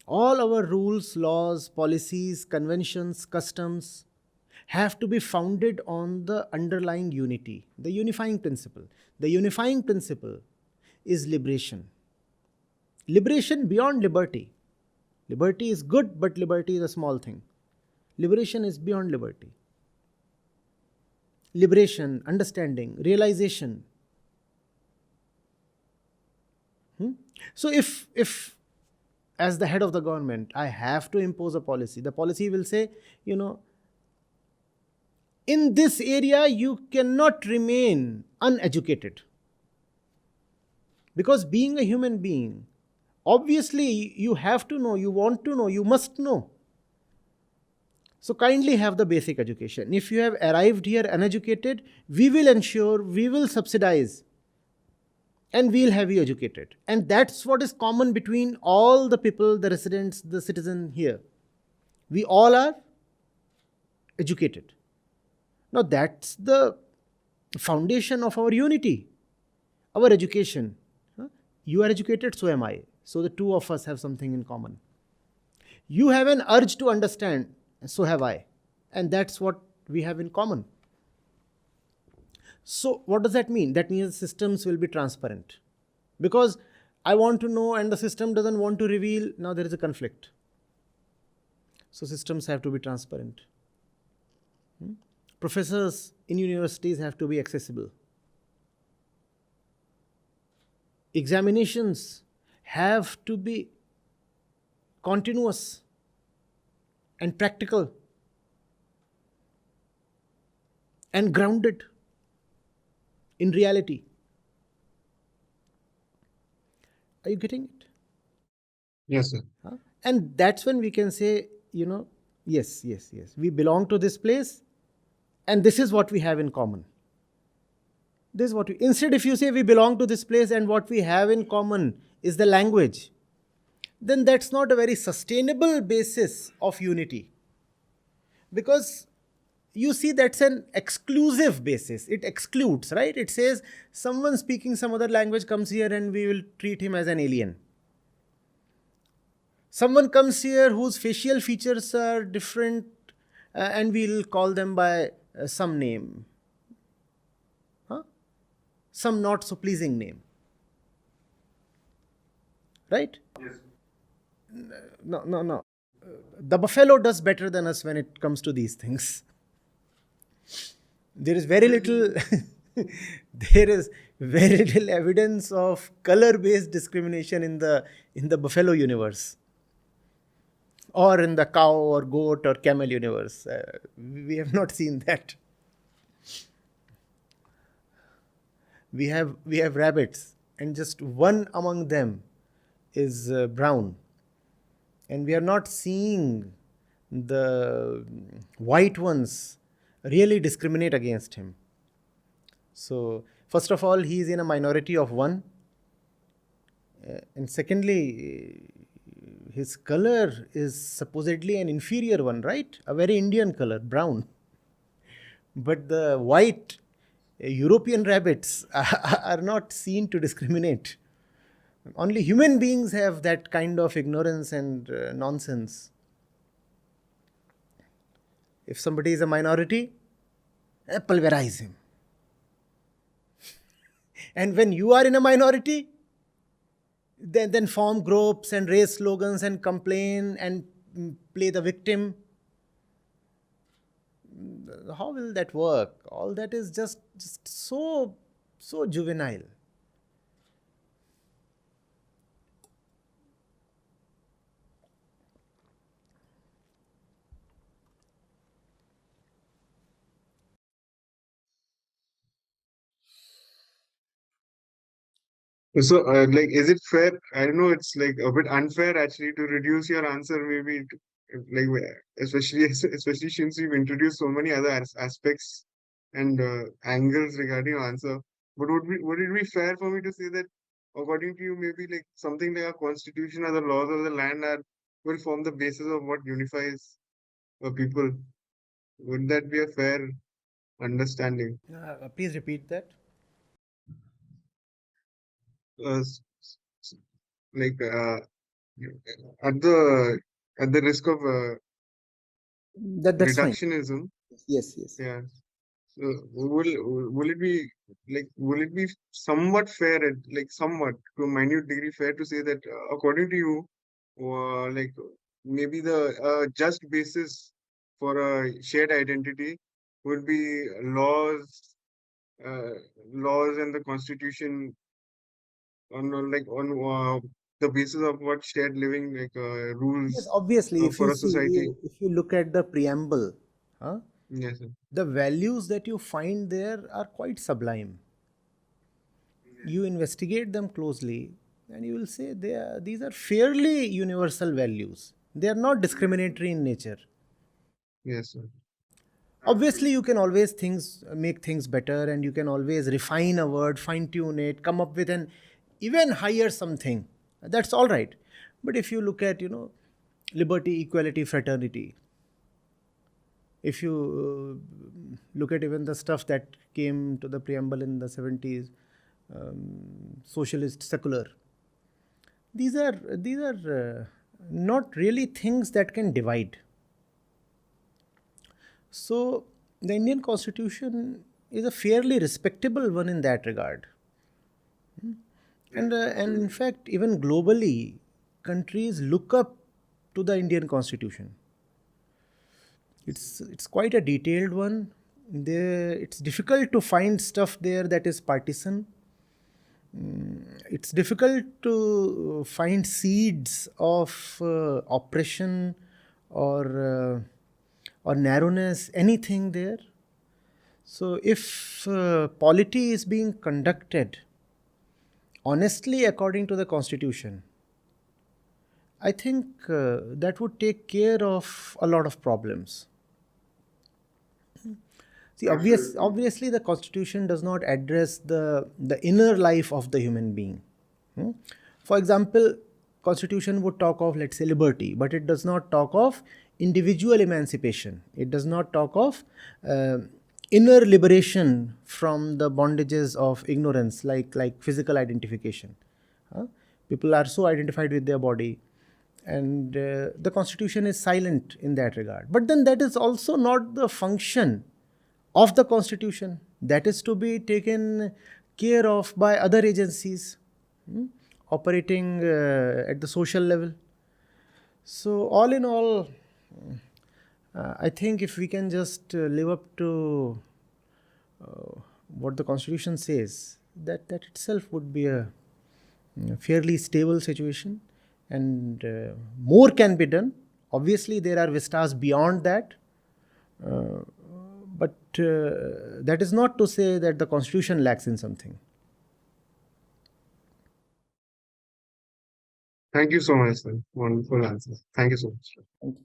All our rules, laws, policies, conventions, customs have to be founded on the underlying unity, the unifying principle. The unifying principle is liberation. Liberation beyond liberty. Liberty is good, but liberty is a small thing. Liberation is beyond liberty. Liberation, understanding, realization. So if as the head of the government I have to impose a policy, the policy will say, you know, in this area you cannot remain uneducated. Because being a human being, obviously you have to know, you want to know, you must know. So kindly have the basic education. If you have arrived here uneducated, we will ensure, we will subsidize, and we'll have you educated. And that's what is common between all the people, the residents, the citizen here. We all are educated. Now that's the foundation of our unity, our education. You are educated, so am I. So the two of us have something in common. You have an urge to understand, so have I. And that's what we have in common. So what does that mean? That means systems will be transparent. Because I want to know and the system doesn't want to reveal, now there is a conflict. So systems have to be transparent. Professors in universities have to be accessible. Examinations have to be continuous and practical and grounded in reality. Are you getting it? Yes, sir. And that's when we can say, you know, yes, we belong to this place, and this is what we have in common. This is what we, instead, if you say we belong to this place and what we have in common is the language, then that's not a very sustainable basis of unity. Because you see, that's an exclusive basis. It excludes, right? It says someone speaking some other language comes here and we will treat him as an alien. Someone comes here whose facial features are different, and we'll call them by some name, some not so pleasing name, right? Yes. No. The buffalo does better than us when it comes to these things. There is very little there is very little evidence of color based discrimination in the buffalo universe, or in the cow or goat or camel universe. We have not seen that. We have rabbits, and just one among them is brown, and we are not seeing the white ones really discriminate against him. So first of all, he is in a minority of one, and secondly, his color is supposedly an inferior one, right? A very Indian color, brown. But the white European rabbits are not seen to discriminate. Only human beings have that kind of ignorance and nonsense. If somebody is a minority, pulverize him. And when you are in a minority, then form groups and raise slogans and complain and play the victim. How will that work? All that is just so juvenile. So, like, is it fair? I know it's like a bit unfair actually to reduce your answer, maybe, like, especially since you've introduced so many other aspects and angles regarding your answer. But would it be fair for me to say that, according to you, maybe like something like a constitution or the laws of the land are will form the basis of what unifies people? Would that be a fair understanding? Please repeat that. Uh, s- s- like at the at the risk of That's fine. reductionism, Yes, yes. yeah. So will it be will it be somewhat fair, like somewhat to a minute degree fair to say that according to you, like maybe the just basis for a shared identity would be laws, uh, laws and the constitution on the basis of what shared living Yes, rules obviously, if you for a see, society. if you look at the preamble, huh, Yes, sir. the values that you find there are quite sublime. You investigate them closely, and you will say these are fairly universal values. They are not discriminatory in nature. Yes, sir. Obviously, you can always make things better, and you can always refine a word, fine tune it, come up with an even higher something. That's all right. But if you look at, liberty, equality, fraternity, if you look at even the stuff that came to the preamble in the 70s, socialist, secular, these are not really things that can divide. So the Indian constitution is a fairly respectable one in that regard. And in fact, even globally, countries look up to the Indian constitution. It's quite a detailed one. It's difficult to find stuff there that is partisan. It's difficult to find seeds of oppression or narrowness, anything there. So if polity is being conducted honestly according to the constitution, I think that would take care of a lot of problems. See, obviously, the constitution does not address the inner life of the human being. Hmm? For example, constitution would talk of, let's say, liberty, but it does not talk of individual emancipation. It does not talk of uh, inner liberation from the bondages of ignorance, like physical identification. Huh? People are so identified with their body, and the constitution is silent in that regard. But then that is also not the function of the constitution. That is to be taken care of by other agencies, hmm, operating at the social level. So all in all, I think if we can just live up to what the constitution says, that itself would be a fairly stable situation, and more can be done. Obviously, there are vistas beyond that, uh, but that is not to say that the constitution lacks in something. Thank you so much, sir. Wonderful answers. Thank you so much. Thank you.